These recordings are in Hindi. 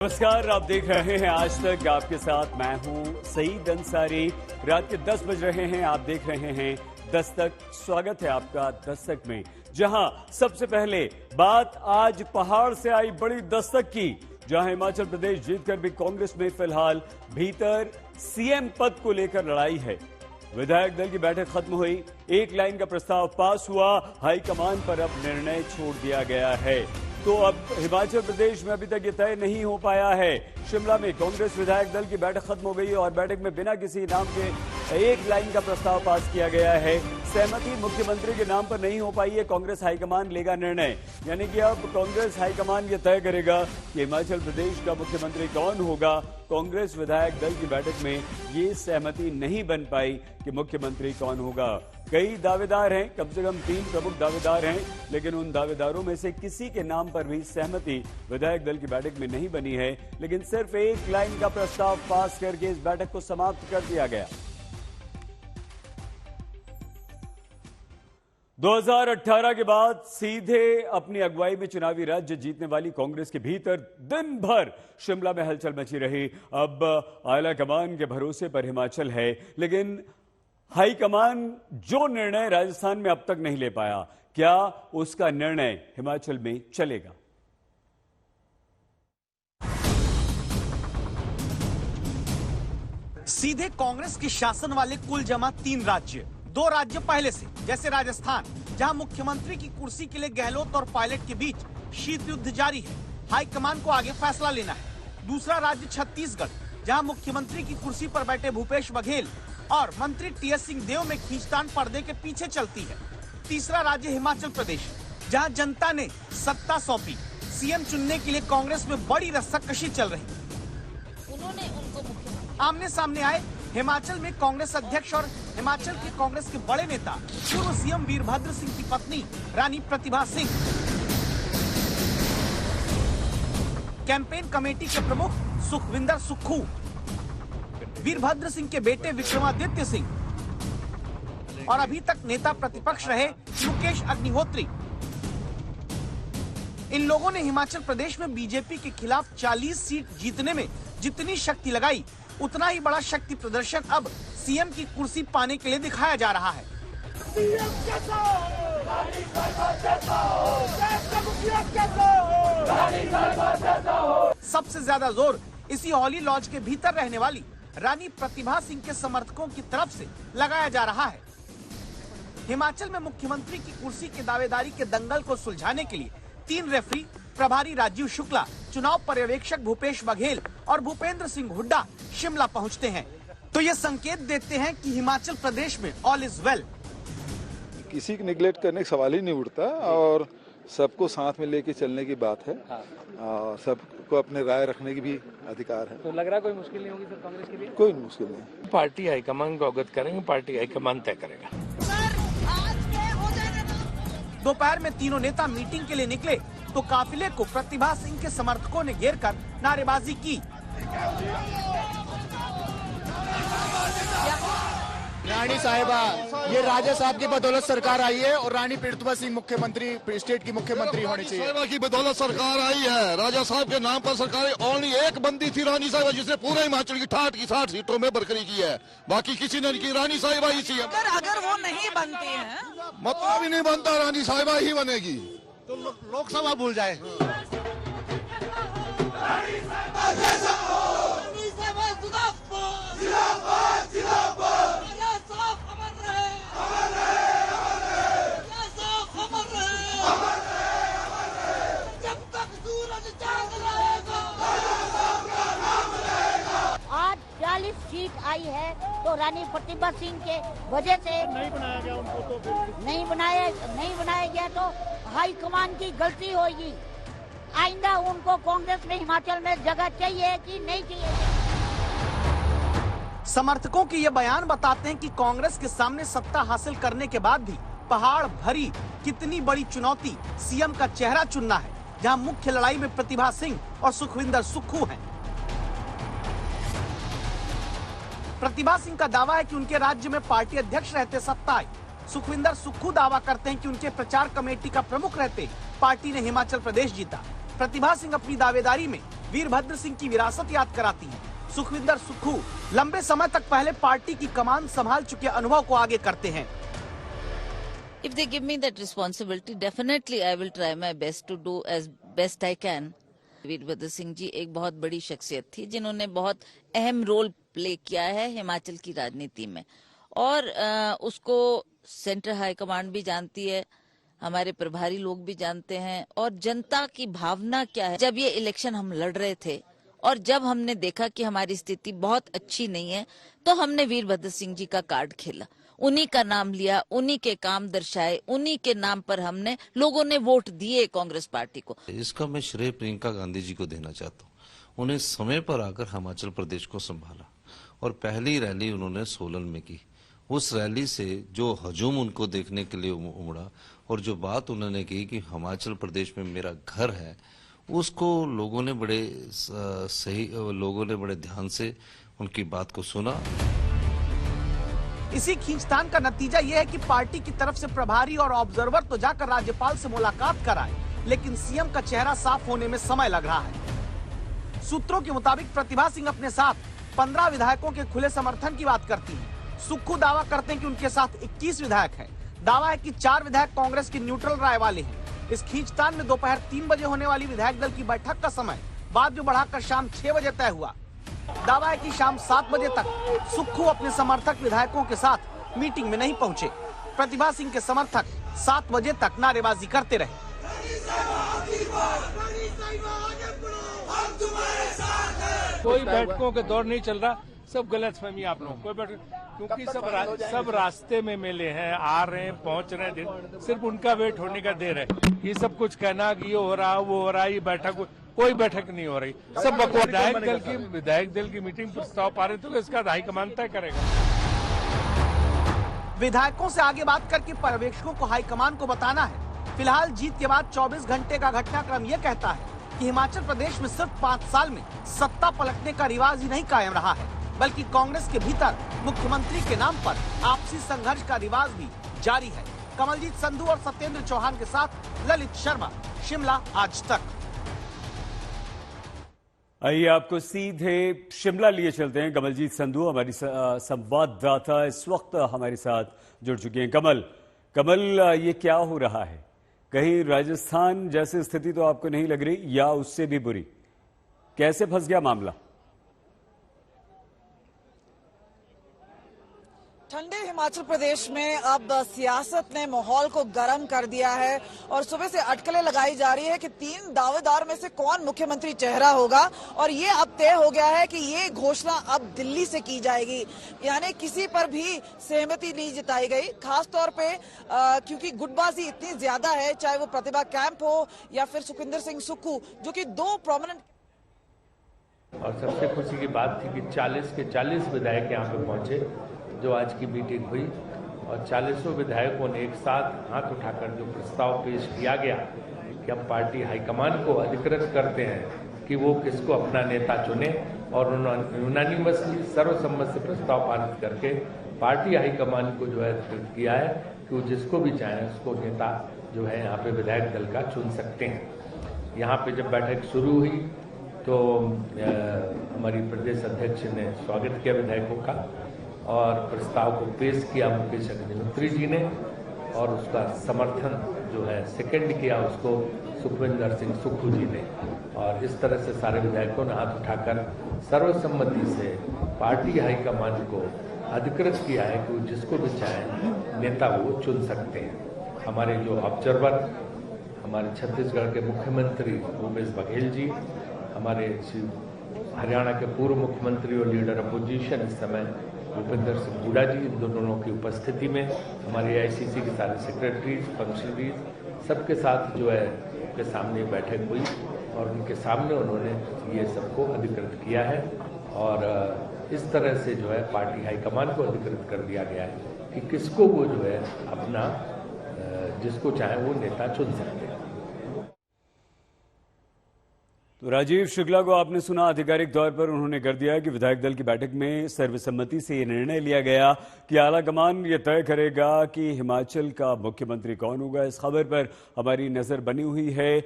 नमस्कार, आप देख रहे हैं आज तक। आपके साथ मैं हूं सईद अंसारी। रात के 10 बज रहे हैं, आप देख रहे हैं दस्तक। स्वागत है आपका दस्तक में, जहां सबसे पहले बात आज पहाड़ से आई बड़ी दस्तक की, जहां हिमाचल प्रदेश जीतकर भी कांग्रेस में फिलहाल भीतर सीएम पद को लेकर लड़ाई है। विधायक दल की बैठक खत्म हुई, एक लाइन का प्रस्ताव पास हुआ, हाईकमान पर अब निर्णय छोड़ दिया गया है। तो अब हिमाचल प्रदेश में अभी तक ये तय नहीं हो पाया है। शिमला में कांग्रेस विधायक दल की बैठक खत्म हो गई और बैठक में बिना किसी नाम के एक लाइन का प्रस्ताव पास किया गया है। सहमति मुख्यमंत्री के नाम पर नहीं हो पाई है, कांग्रेस हाईकमान लेगा निर्णय। यानी कि अब कांग्रेस हाईकमान ये तय करेगा कि हिमाचल प्रदेश का मुख्यमंत्री कौन होगा। कांग्रेस विधायक दल की बैठक में ये सहमति नहीं बन पाई कि मुख्यमंत्री कौन होगा। कई दावेदार हैं, कम से कम 3 प्रमुख दावेदार हैं, लेकिन उन दावेदारों में से किसी के नाम पर भी सहमति विधायक दल की बैठक में नहीं बनी है। लेकिन सिर्फ एक लाइन का प्रस्ताव पास करके इस बैठक को समाप्त कर दिया गया। 2018 के बाद सीधे अपनी अगुवाई में चुनावी राज्य जीतने वाली कांग्रेस के भीतर दिन भर शिमला में हलचल मची रही। अब आला कमान के भरोसे पर हिमाचल है, लेकिन हाईकमान जो निर्णय राजस्थान में अब तक नहीं ले पाया, क्या उसका निर्णय हिमाचल में चलेगा? सीधे कांग्रेस के शासन वाले कुल जमा 3 राज्य, 2 राज्य पहले से, जैसे राजस्थान, जहां मुख्यमंत्री की कुर्सी के लिए गहलोत और पायलट के बीच शीत युद्ध जारी है, हाईकमान को आगे फैसला लेना है। दूसरा राज्य छत्तीसगढ़, जहां मुख्यमंत्री की कुर्सी पर बैठे भूपेश बघेल और मंत्री टीएस सिंहदेव में खींचतान पर्दे के पीछे चलती है। तीसरा राज्य हिमाचल प्रदेश, जहां जनता ने सत्ता सौंपी, सीएम चुनने के लिए कांग्रेस में बड़ी रस्साकशी चल रही। उन्होंने उनको आमने सामने आए हिमाचल में कांग्रेस अध्यक्ष और हिमाचल के कांग्रेस के बड़े नेता पूर्व सीएम वीरभद्र सिंह की पत्नी रानी प्रतिभा सिंह, कैंपेन कमेटी के प्रमुख सुखविंदर सुक्खू, वीरभद्र सिंह के बेटे विक्रमादित्य सिंह और अभी तक नेता प्रतिपक्ष रहे मुकेश अग्निहोत्री। इन लोगों ने हिमाचल प्रदेश में बीजेपी के खिलाफ 40 सीट जीतने में जितनी शक्ति लगाई, उतना ही बड़ा शक्ति प्रदर्शन अब सीएम की कुर्सी पाने के लिए दिखाया जा रहा है। सबसे ज्यादा जोर इसी हॉली लॉज के भीतर रहने वाली रानी प्रतिभा सिंह के समर्थकों की तरफ से लगाया जा रहा है। हिमाचल में मुख्यमंत्री की कुर्सी की दावेदारी के दंगल को सुलझाने के लिए 3 रेफरी, प्रभारी राजीव शुक्ला, चुनाव पर्यवेक्षक भूपेश बघेल और भूपेंद्र सिंह हुड्डा शिमला पहुंचते हैं। तो ये संकेत देते हैं कि हिमाचल प्रदेश में ऑल इज वेल। किसी को निगलेक्ट करने का सवाल ही नहीं उठता और सबको साथ में लेके चलने की बात है। और सबको अपने राय रखने की भी अधिकार है। तो लग रहा है कोई मुश्किल नहीं होगी सर कांग्रेस के लिए? कोई मुश्किल नहीं। पार्टी हाईकमान को अवगत करेंगे, पार्टी हाईकमान तय करेगा। दोपहर में तीनों नेता मीटिंग के लिए निकले तो काफिले को प्रतिभा सिंह के समर्थकों ने घेर कर नारेबाजी की। रानी साहिबा, ये राजा साहब की बदौलत सरकार आई है और रानी प्रतिभा सिंह मुख्यमंत्री, स्टेट की मुख्यमंत्री होनी चाहिए। साहिबा की बदौलत सरकार आई है। राजा साहब के नाम पर सरकार, ओनली एक बंदी थी रानी साहिबा, जिसने पूरे हिमाचल की 60 सीटों में बरकरी की है, बाकी किसी ने की। रानी साहिबा ही सी। अगर वो नहीं बनती है, मतलब ही नहीं बनता, रानी साहिबा ही बनेगी। तो लोकसभा भूल जाए। आज 40 सीट आई है तो रानी प्रतिभा सिंह के वजह से नहीं बनाया गया उनको। तो फिर नहीं बनाया गया तो हाईकमान की गलती होगी। आइंदा उनको कांग्रेस में हिमाचल में जगह चाहिए कि नहीं चाहिए। समर्थकों के ये बयान बताते हैं कि कांग्रेस के सामने सत्ता हासिल करने के बाद भी पहाड़ भरी कितनी बड़ी चुनौती सीएम का चेहरा चुनना है, जहां मुख्य लड़ाई में प्रतिभा सिंह और सुखविंदर सुक्खू हैं। प्रतिभा सिंह का दावा है कि उनके राज्य में पार्टी अध्यक्ष रहते सत्ता आई। सुखविंदर सुक्खू दावा करते हैं कि उनके प्रचार कमेटी का प्रमुख रहते पार्टी ने हिमाचल प्रदेश जीता। प्रतिभा सिंह अपनी दावेदारी में वीरभद्र सिंह की विरासत याद कराती है। सुखविंदर सुक्खू लंबे समय तक पहले पार्टी की कमान संभाल चुके अनुभव को आगे करते हैं। If they give me that responsibility, definitely I will try my best to do as best I can. Virbhadra Singh ji एक बहुत बड़ी शख्सियत थी जिन्होंने बहुत अहम रोल प्ले किया है हिमाचल की राजनीति में, और उसको सेंट्रल हाई कमांड भी जानती है, हमारे प्रभारी लोग भी जानते हैं, और जनता की भावना क्या है। जब ये इलेक्शन हम लड़ रहे थे और जब हमने देखा कि हमारी स्थिति बहुत अच्छी नहीं है, तो हमने वीरभद्र सिंह जी का कार्ड खेला, उन्हीं का नाम लिया, उन्हीं के काम दर्शाए, उन्हीं के नाम पर हमने लोगों ने वोट दिए कांग्रेस पार्टी को। इसका मैं श्रेय प्रियंका गांधी जी को देना चाहता हूँ। उन्हें समय पर आकर हिमाचल प्रदेश को संभाला और पहली रैली उन्होंने सोलन में की। उस रैली से जो हजूम उनको देखने के लिए उमड़ा और जो बात उन्होंने की कि हिमाचल प्रदेश में मेरा घर है, उसको लोगों ने बड़े ध्यान से उनकी बात को सुना। इसी खींचतान का नतीजा यह है कि पार्टी की तरफ से प्रभारी और ऑब्जर्वर तो जाकर राज्यपाल से मुलाकात कराए, लेकिन सीएम का चेहरा साफ होने में समय लग रहा है। सूत्रों के मुताबिक प्रतिभा सिंह अपने साथ 15 विधायकों के खुले समर्थन की बात करती है। सुक्खू दावा करते हैं कि उनके साथ 21 विधायक हैं। दावा है कि 4 विधायक कांग्रेस की न्यूट्रल राय वाले हैं। इस खींचतान में दोपहर 3 बजे होने वाली विधायक दल की बैठक का समय बाद में बढ़ाकर शाम 6 बजे तय हुआ। दावा है कि शाम 7 बजे तक सुक्खू अपने समर्थक विधायकों के साथ मीटिंग में नहीं पहुंचे। प्रतिभा सिंह के समर्थक 7 बजे तक नारेबाजी करते रहे। कोई बैठकों के दौर नहीं चल रहा, सब गलतफहमी आप लोगों को, क्योंकि सब रास्ते में मिले हैं, आ रहे हैं, पहुंच रहे हैं, सिर्फ उनका वेट होने का देर है। ये सब कुछ कहना कि ये हो रहा वो हो रहा, ये बैठक, कोई बैठक नहीं हो रही, सब बकवास। विधायक दल की मीटिंग प्रस्ताव पारित होगा, इसका हाईकमान तय करेगा। विधायकों से आगे बात करके पर्यवेक्षकों को हाईकमान को बताना है। फिलहाल जीत के बाद 24 घंटे का घटनाक्रम ये कहता है कि हिमाचल प्रदेश में सिर्फ 5 साल में सत्ता पलटने का रिवाज ही नहीं कायम रहा है, बल्कि कांग्रेस के भीतर मुख्यमंत्री के नाम पर आपसी संघर्ष का रिवाज भी जारी है। कमलजीत संधू और सत्येंद्र चौहान के साथ ललित शर्मा, शिमला आज तक। आइए आपको सीधे शिमला लिए चलते हैं। कमलजीत संधू हमारी संवाददाता इस वक्त हमारे साथ जुड़ चुके हैं। कमल, ये क्या हो रहा है? कहीं राजस्थान जैसी स्थिति तो आपको नहीं लग रही, या उससे भी बुरी? कैसे फंस गया मामला? ठंडे हिमाचल प्रदेश में अब सियासत ने माहौल को गर्म कर दिया है और सुबह से अटकलें लगाई जा रही है कि 3 दावेदार में से कौन मुख्यमंत्री चेहरा होगा, और ये अब तय हो गया है कि ये घोषणा अब दिल्ली से की जाएगी। यानी किसी पर भी सहमति नहीं जताई गई, खासतौर पे क्योंकि गुटबाजी इतनी ज्यादा है, चाहे वो प्रतिभा कैंप हो या फिर सुखविंदर सिंह सुक्खू, जो कि 2 प्रोमिनेंट। और सबसे खुशी की बात थी कि 40 के 40 विधायक यहाँ पे पहुंचे, जो आज की मीटिंग हुई, और 40 विधायकों ने एक साथ हाथ उठाकर जो प्रस्ताव पेश किया गया कि हम पार्टी हाईकमान को अधिकृत करते हैं कि वो किसको अपना नेता चुने, और उन्होंने यूनानिमसली सर्वसम्मत से प्रस्ताव पारित करके पार्टी हाईकमान को जो है अधिकृत किया है कि वो जिसको भी चाहें उसको नेता जो है यहाँ पे विधायक दल का चुन सकते हैं। यहाँ पे जब बैठक शुरू हुई तो हमारी प्रदेश अध्यक्ष ने स्वागत किया विधायकों का, और प्रस्ताव को पेश किया मुकेश अग्निहोत्री जी ने, और उसका समर्थन जो है सेकंड किया उसको सुखविंदर सिंह सुक्खू जी ने, और इस तरह से सारे विधायकों ने हाथ उठाकर सर्वसम्मति से पार्टी हाईकमान को अधिकृत किया है कि वो जिसको भी चाहे नेता वो चुन सकते हैं। हमारे जो ऑब्जर्वर, हमारे छत्तीसगढ़ के मुख्यमंत्री भूपेश बघेल जी, हमारे हरियाणा के पूर्व मुख्यमंत्री और लीडर अपोजिशन इस समय भूपेंद्र सिंह हुड्डा जी, इन दोनों की उपस्थिति में हमारे AICC के सारे सेक्रेटरीज, फंक्शनरीज सबके साथ जो है उनके सामने बैठक हुई, और उनके सामने उन्होंने ये सबको अधिकृत किया है, और इस तरह से जो है पार्टी हाईकमान को अधिकृत कर दिया गया है कि किसको वो जो है अपना जिसको चाहे वो नेता चुन सकते हैं। तो राजीव शुक्ला को आपने सुना, आधिकारिक तौर पर उन्होंने कर दिया कि विधायक दल की बैठक में सर्वसम्मति से ये निर्णय लिया गया कि आलाकमान ये तय करेगा कि हिमाचल का मुख्यमंत्री कौन होगा। इस खबर पर हमारी नजर बनी हुई है।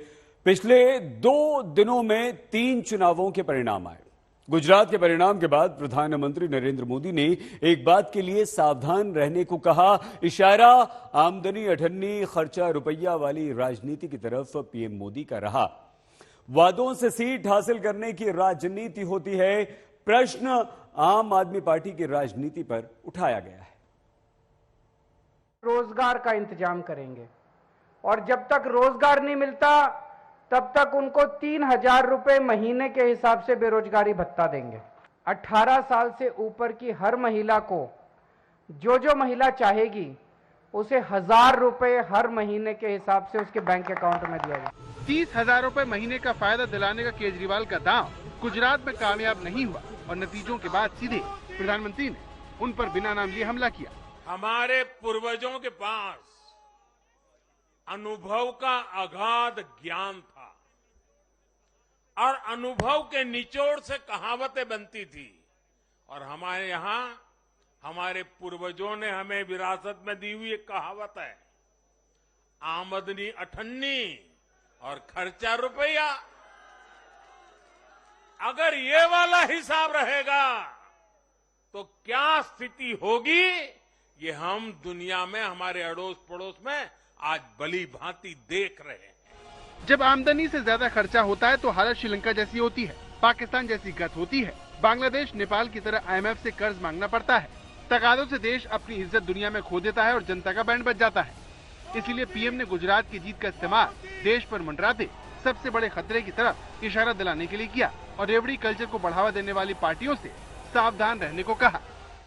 पिछले 2 दिनों में 3 चुनावों के परिणाम आए। गुजरात के परिणाम के बाद प्रधानमंत्री नरेंद्र मोदी ने एक बात के लिए सावधान रहने को कहा। इशारा आमदनी अठन्नी खर्चा रुपया वाली राजनीति की तरफ पीएम मोदी का रहा। वादों से सीट हासिल करने की राजनीति होती है। प्रश्न आम आदमी पार्टी की राजनीति पर उठाया गया है। रोजगार का इंतजाम करेंगे और जब तक रोजगार नहीं मिलता तब तक उनको 3,000 रुपए महीने के हिसाब से बेरोजगारी भत्ता देंगे। 18 साल से ऊपर की हर महिला को जो महिला चाहेगी उसे 1,000 रुपए हर महीने के हिसाब से उसके बैंक अकाउंट में दिया जाए। 30,000 रुपए महीने का फायदा दिलाने का केजरीवाल का दांव गुजरात में कामयाब नहीं हुआ और नतीजों के बाद सीधे प्रधानमंत्री ने उन पर बिना नाम लिए हमला किया। हमारे पूर्वजों के पास अनुभव का अगाध ज्ञान था और अनुभव के निचोड़ से कहावतें बनती थी और हमारे यहां हमारे पूर्वजों ने हमें विरासत में दी हुई एक कहावत है, आमदनी अठन्नी और खर्चा रुपया। अगर ये वाला हिसाब रहेगा तो क्या स्थिति होगी, ये हम दुनिया में हमारे अड़ोस पड़ोस में आज भली भांति देख रहे हैं। जब आमदनी से ज्यादा खर्चा होता है तो हालत श्रीलंका जैसी होती है, पाकिस्तान जैसी गत होती है। बांग्लादेश, नेपाल की तरह IMF से कर्ज मांगना पड़ता है। तकादों से देश अपनी इज्जत दुनिया में खो देता है और जनता का बैंड बज जाता है। इसीलिए पीएम ने गुजरात की जीत का इस्तेमाल देश पर मंडराते सबसे बड़े खतरे की तरफ इशारा दिलाने के लिए किया और रेवड़ी कल्चर को बढ़ावा देने वाली पार्टियों से सावधान रहने को कहा।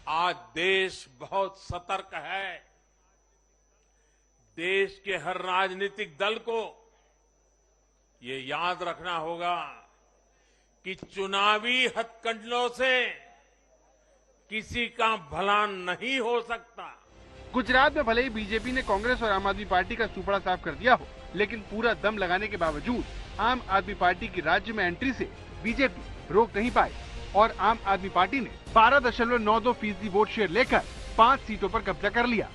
आज देश बहुत सतर्क है। देश के हर राजनीतिक दल को ये याद रखना होगा कि चुनावी हथकंडों से किसी का भला नहीं हो सकता। गुजरात में भले ही बीजेपी ने कांग्रेस और आम आदमी पार्टी का सुपड़ा साफ कर दिया हो, लेकिन पूरा दम लगाने के बावजूद आम आदमी पार्टी की राज्य में एंट्री से बीजेपी रोक नहीं पाई और आम आदमी पार्टी ने 12.92% वोट शेयर लेकर 5 सीटों पर कब्जा कर लिया।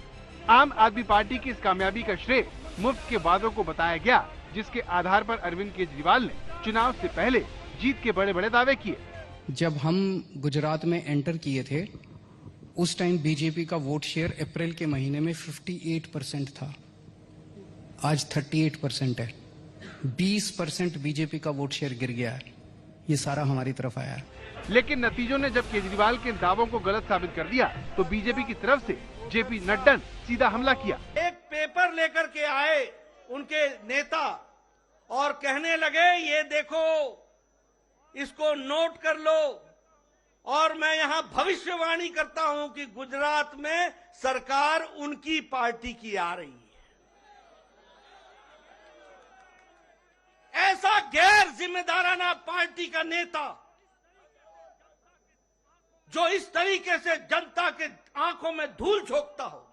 आम आदमी पार्टी की इस कामयाबी का श्रेय मुफ्त के वादों को बताया गया, जिसके आधार पर अरविंद केजरीवाल ने चुनाव से पहले जीत के बड़े बड़े दावे किए। जब हम गुजरात में एंटर किए थे उस टाइम बीजेपी का वोट शेयर अप्रैल के महीने में 58% था, आज 38% है। 20% बीजेपी का वोट शेयर गिर गया है। ये सारा हमारी तरफ आया है। लेकिन नतीजों ने जब केजरीवाल के दावों को गलत साबित कर दिया तो बीजेपी की तरफ से जेपी नड्डा ने सीधा हमला किया। एक पेपर लेकर के आए उनके नेता और कहने लगे, ये देखो, इसको नोट कर लो और मैं यहां भविष्यवाणी करता हूं कि गुजरात में सरकार उनकी पार्टी की आ रही है। ऐसा गैर जिम्मेदाराना पार्टी का नेता जो इस तरीके से जनता के आंखों में धूल झोंकता हो,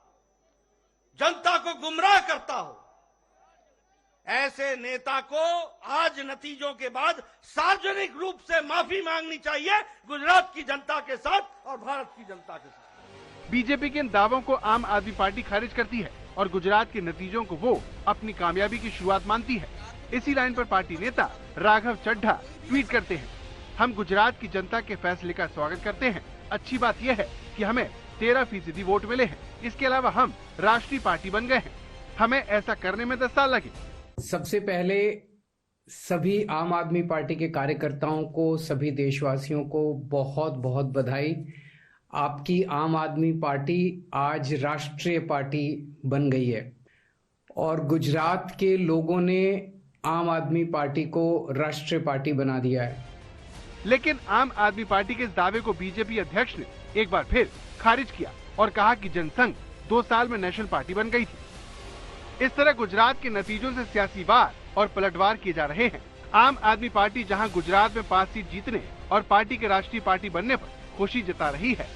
जनता को गुमराह करता हो, ऐसे नेता को आज नतीजों के बाद सार्वजनिक रूप से माफी मांगनी चाहिए गुजरात की जनता के साथ और भारत की जनता के साथ। बीजेपी के इन दावों को आम आदमी पार्टी खारिज करती है और गुजरात के नतीजों को वो अपनी कामयाबी की शुरुआत मानती है। इसी लाइन पर पार्टी नेता राघव चड्ढा ट्वीट करते हैं, हम गुजरात की जनता के फैसले का स्वागत करते हैं। अच्छी बात यह है कि हमें 13% वोट मिले हैं। इसके अलावा हम राष्ट्रीय पार्टी बन गए हैं। हमें ऐसा करने में 10 साल लगे। सबसे पहले सभी आम आदमी पार्टी के कार्यकर्ताओं को, सभी देशवासियों को बहुत बहुत बधाई। आपकी आम आदमी पार्टी आज राष्ट्रीय पार्टी बन गई है और गुजरात के लोगों ने आम आदमी पार्टी को राष्ट्रीय पार्टी बना दिया है। लेकिन आम आदमी पार्टी के इस दावे को बीजेपी अध्यक्ष ने एक बार फिर खारिज किया और कहा कि जनसंघ 2 साल में नेशनल पार्टी बन गई थी। इस तरह गुजरात के नतीजों से सियासी वार और पलटवार किए जा रहे हैं। आम आदमी पार्टी जहां गुजरात में 5 सीट जीतने और पार्टी के राष्ट्रीय पार्टी बनने पर खुशी जता रही है,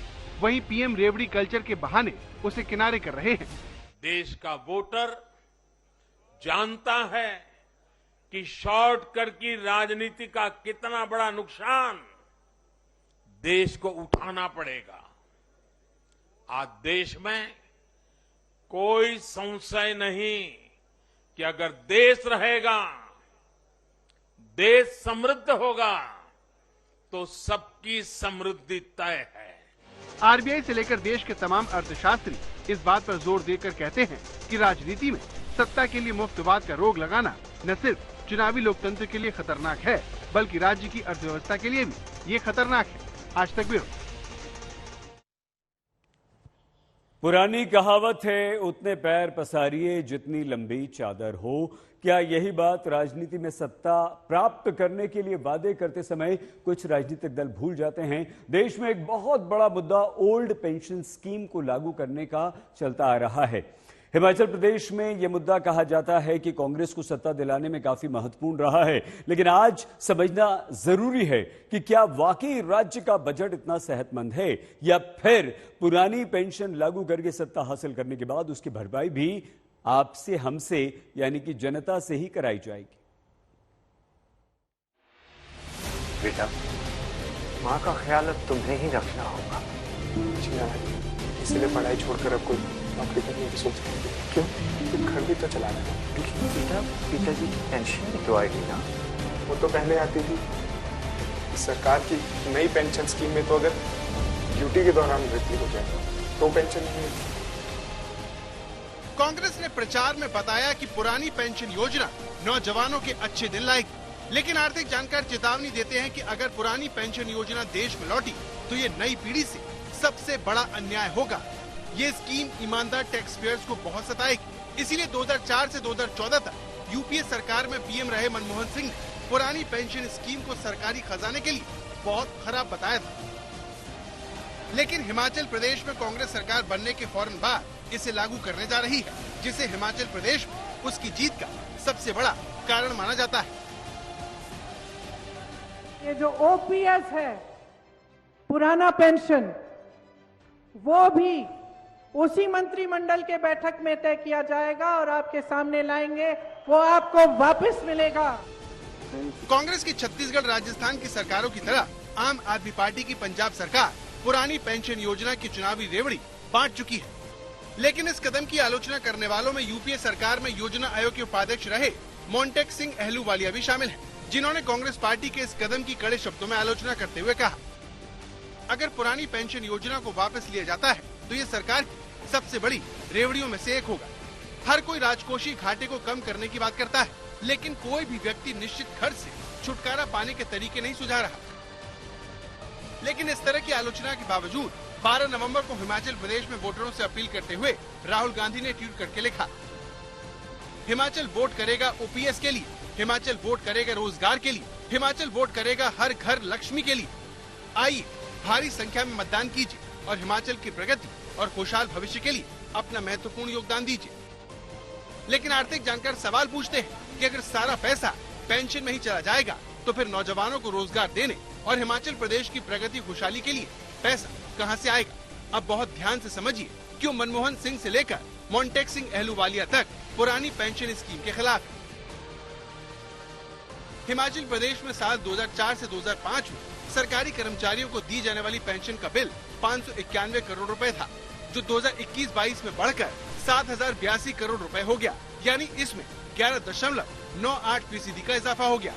वहीं पीएम रेवड़ी कल्चर के बहाने उसे किनारे कर रहे हैं। देश का वोटर जानता है कि शॉर्टकट की राजनीति का कितना बड़ा नुकसान देश को उठाना पड़ेगा। आज देश में कोई संशय नहीं कि अगर देश रहेगा देश समृद्ध होगा तो सबकी समृद्धि तय है। आरबीआई से लेकर देश के तमाम अर्थशास्त्री इस बात पर जोर देकर कहते हैं कि राजनीति में सत्ता के लिए मुफ्तवाद का रोग लगाना न सिर्फ चुनावी लोकतंत्र के लिए खतरनाक है, बल्कि राज्य की अर्थव्यवस्था के लिए भी ये खतरनाक है। आज तक ब्यूरो। पुरानी कहावत है, उतने पैर पसारिए जितनी लंबी चादर हो। क्या यही बात राजनीति में सत्ता प्राप्त करने के लिए वादे करते समय कुछ राजनीतिक दल भूल जाते हैं? देश में एक बहुत बड़ा मुद्दा ओल्ड पेंशन स्कीम को लागू करने का चलता आ रहा है। हिमाचल प्रदेश में यह मुद्दा कहा जाता है कि कांग्रेस को सत्ता दिलाने में काफी महत्वपूर्ण रहा है, लेकिन आज समझना जरूरी है कि क्या वाकई राज्य का बजट इतना सेहतमंद है, या फिर पुरानी पेंशन लागू करके सत्ता हासिल करने के बाद उसकी भरपाई भी आपसे, हमसे, यानी कि जनता से ही कराई जाएगी। बेटा, माँ का ख्याल अब तुम्हें ही रखना होगा। इसलिए पढ़ाई छोड़कर अब कोई नौकरी करने की सोच रही है। क्यों? घर भी तो चलाना है। बेटा, पिताजी की पेंशन तो आएगी ना? वो तो पहले आती थी। सरकार की नई पेंशन स्कीम में तो अगर ड्यूटी के दौरान मृत्यु हो जाए तो पेंशन नहीं मिलती। कांग्रेस ने प्रचार में बताया कि पुरानी पेंशन योजना नौजवानों के अच्छे दिन लाएगी, लेकिन आर्थिक जानकार चेतावनी देते हैं कि अगर पुरानी पेंशन योजना देश में लौटी तो ये नई पीढ़ी से सबसे बड़ा अन्याय होगा। ये स्कीम ईमानदार टैक्स पेयर्स को बहुत सताएगी। इसीलिए 2004 से 2014 तक यूपीए सरकार में पीएम रहे मनमोहन सिंह ने पुरानी पेंशन स्कीम को सरकारी खजाने के लिए बहुत खराब बताया था। लेकिन हिमाचल प्रदेश में कांग्रेस सरकार बनने के फौरन बाद इसे लागू करने जा रही है, जिसे हिमाचल प्रदेश में उसकी जीत का सबसे बड़ा कारण माना जाता है। ये जो ओपीएस है, पुराना पेंशन, वो भी उसी मंत्रिमंडल के बैठक में तय किया जाएगा और आपके सामने लाएंगे, वो आपको वापस मिलेगा। कांग्रेस की छत्तीसगढ़, राजस्थान की सरकारों की तरह आम आदमी पार्टी की पंजाब सरकार पुरानी पेंशन योजना की चुनावी रेवड़ी बांट चुकी है। लेकिन इस कदम की आलोचना करने वालों में यूपीए सरकार में योजना आयोग के उपाध्यक्ष रहे मोन्टेक सिंह अहलूवालिया भी शामिल हैं, जिन्होंने कांग्रेस पार्टी के इस कदम की कड़े शब्दों में आलोचना करते हुए कहा, अगर पुरानी पेंशन योजना को वापस लिया जाता है तो ये सरकार की सबसे बड़ी रेवड़ियों में से एक होगा। हर कोई राजकोषीय घाटे को कम करने की बात करता है, लेकिन कोई भी व्यक्ति निश्चित खर्च से छुटकारा पाने के तरीके नहीं सुझा रहा। लेकिन इस तरह की आलोचना के बावजूद 12 नवंबर को हिमाचल प्रदेश में वोटरों से अपील करते हुए राहुल गांधी ने ट्वीट करके लिखा, हिमाचल वोट करेगा ओपीएस के लिए, हिमाचल वोट करेगा रोजगार के लिए, हिमाचल वोट करेगा हर घर लक्ष्मी के लिए। आइए भारी संख्या में मतदान कीजिए और हिमाचल की प्रगति और खुशहाल भविष्य के लिए अपना महत्वपूर्ण योगदान दीजिए। लेकिन आर्थिक जानकार सवाल पूछते हैं कि अगर सारा पैसा पेंशन में ही चला जाएगा तो फिर नौजवानों को रोजगार देने और हिमाचल प्रदेश की प्रगति खुशहाली के लिए पैसा कहां से आएगा? अब बहुत ध्यान से समझिए क्यों मनमोहन सिंह से लेकर मोन्टेक सिंह अहलूवालिया तक पुरानी पेंशन स्कीम के खिलाफ है। हिमाचल प्रदेश में साल 2004 से 2005 में सरकारी कर्मचारियों को दी जाने वाली पेंशन का बिल 591 करोड़ रुपए था, जो 2021-22 में बढ़कर 7,082 करोड़ रुपए हो गया, यानी इसमें 11.98% का इजाफा हो गया।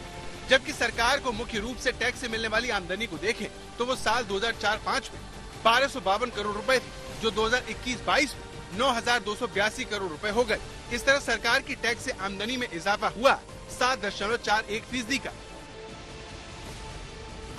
जबकि सरकार को मुख्य रूप से टैक्स से मिलने वाली आमदनी को देखें तो वो साल 2004-05 में 1252 करोड़ रुपए थी, जो 2021-22 में 9,282 करोड़ रुपए हो गए। इस तरह सरकार की टैक्स से आमदनी में इजाफा हुआ 7.41% का।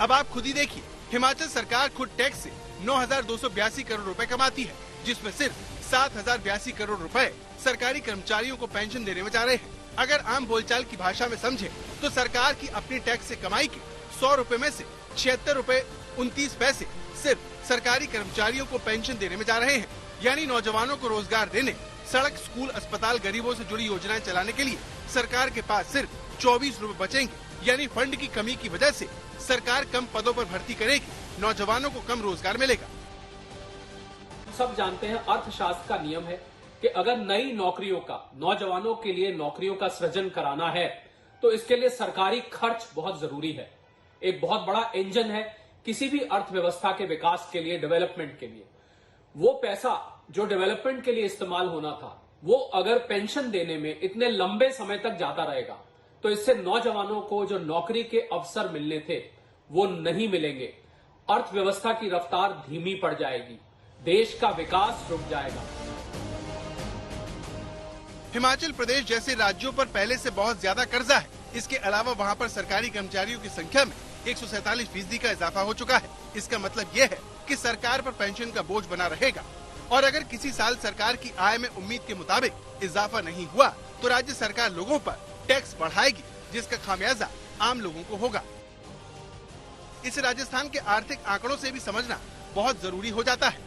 अब आप खुद ही देखिए, हिमाचल सरकार खुद टैक्स से 9,282 करोड़ रुपए कमाती है, जिसमें सिर्फ 7,082 करोड़ रुपए सरकारी कर्मचारियों को पेंशन देने में जा रहे हैं। अगर आम बोलचाल की भाषा में समझे तो सरकार की अपनी टैक्स से कमाई के 100 रुपए में से 76 रुपए 29 पैसे सिर्फ सरकारी कर्मचारियों को पेंशन देने में जा रहे हैं। यानी नौजवानों को रोजगार देने, सड़क, स्कूल, अस्पताल, गरीबों से जुड़ी योजनाएं चलाने के लिए सरकार के पास सिर्फ 24 रुपए बचेंगे। यानी फंड की कमी की वजह से सरकार कम पदों पर भर्ती करेगी, नौजवानों को कम रोजगार मिलेगा। सब जानते हैं अर्थशास्त्र का नियम है कि अगर नई नौकरियों का, नौजवानों के लिए नौकरियों का सृजन कराना है तो इसके लिए सरकारी खर्च बहुत जरूरी है। एक बहुत बड़ा इंजन है किसी भी अर्थव्यवस्था के विकास के लिए, डेवलपमेंट के लिए। वो पैसा जो डेवलपमेंट के लिए इस्तेमाल होना था, वो अगर पेंशन देने में इतने लंबे समय तक जाता रहेगा तो इससे नौजवानों को जो नौकरी के अवसर मिलने थे वो नहीं मिलेंगे, अर्थव्यवस्था की रफ्तार धीमी पड़ जाएगी, देश का विकास रुक जाएगा। हिमाचल प्रदेश जैसे राज्यों पर पहले से बहुत ज्यादा कर्जा है। इसके अलावा वहाँ पर सरकारी कर्मचारियों की संख्या में 147% का इजाफा हो चुका है। इसका मतलब ये है कि सरकार पर पेंशन का बोझ बना रहेगा और अगर किसी साल सरकार की आय में उम्मीद के मुताबिक इजाफा नहीं हुआ तो राज्य सरकार लोगों पर टैक्स बढ़ाएगी, जिसका खामियाजा आम लोगों को होगा। इसे राजस्थान के आर्थिक आंकड़ों से भी समझना बहुत जरूरी हो जाता है,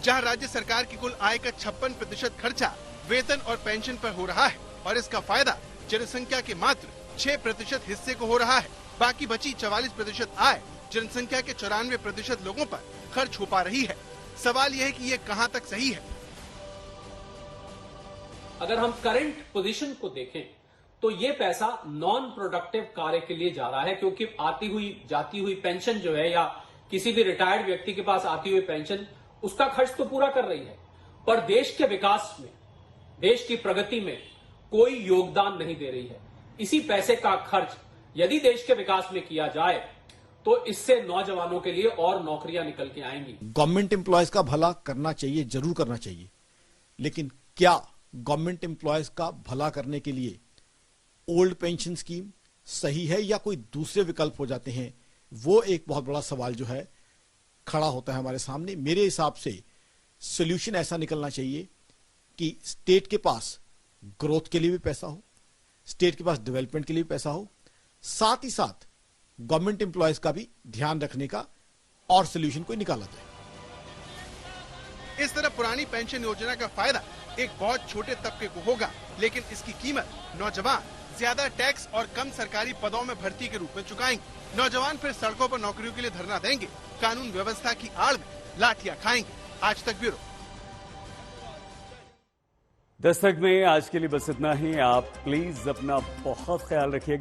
जहां राज्य सरकार की कुल आय का 56% खर्चा वेतन और पेंशन पर हो रहा है और इसका फायदा जनसंख्या के मात्र 6% हिस्से को हो रहा है। बाकी बची 44% आय जनसंख्या के 94% लोगों पर खर्च हो पा रही है। सवाल यह है कि ये कहां तक सही है। अगर हम करंट पोजीशन को देखें तो ये पैसा नॉन प्रोडक्टिव कार्य के लिए जा रहा है, क्योंकि आती हुई जाती हुई पेंशन जो है या किसी भी रिटायर्ड व्यक्ति के पास आती हुई पेंशन उसका खर्च तो पूरा कर रही है, पर देश के विकास में, देश की प्रगति में कोई योगदान नहीं दे रही है। इसी पैसे का खर्च यदि देश के विकास में किया जाए तो इससे नौजवानों के लिए और नौकरियां निकल के आएंगी। गवर्नमेंट एम्प्लॉयज का भला करना चाहिए, जरूर करना चाहिए, लेकिन क्या गवर्नमेंट एम्प्लॉयज का भला करने के लिए ओल्ड पेंशन स्कीम सही है या कोई दूसरे विकल्प हो जाते हैं? वो एक बहुत बड़ा सवाल जो है खड़ा होता है हमारे सामने। मेरे हिसाब से सोल्यूशन ऐसा निकलना चाहिए कि स्टेट के पास ग्रोथ के लिए भी पैसा हो, स्टेट के पास डेवलपमेंट के लिए भी पैसा हो, साथ ही साथ गवर्नमेंट एम्प्लॉयज का भी ध्यान रखने का और सोल्यूशन कोई निकाला जाए। इस तरह पुरानी पेंशन योजना का फायदा एक बहुत छोटे तबके को होगा, लेकिन इसकी कीमत नौजवान ज्यादा टैक्स और कम सरकारी पदों में भर्ती के रूप में चुकाएंगे। नौजवान फिर सड़कों पर नौकरियों के लिए धरना देंगे, कानून व्यवस्था की आड़ में लाठियां खाएंगे। आज तक ब्यूरो। दस्तक में आज के लिए बस इतना ही। आप प्लीज अपना बहुत ख्याल रखिएगा।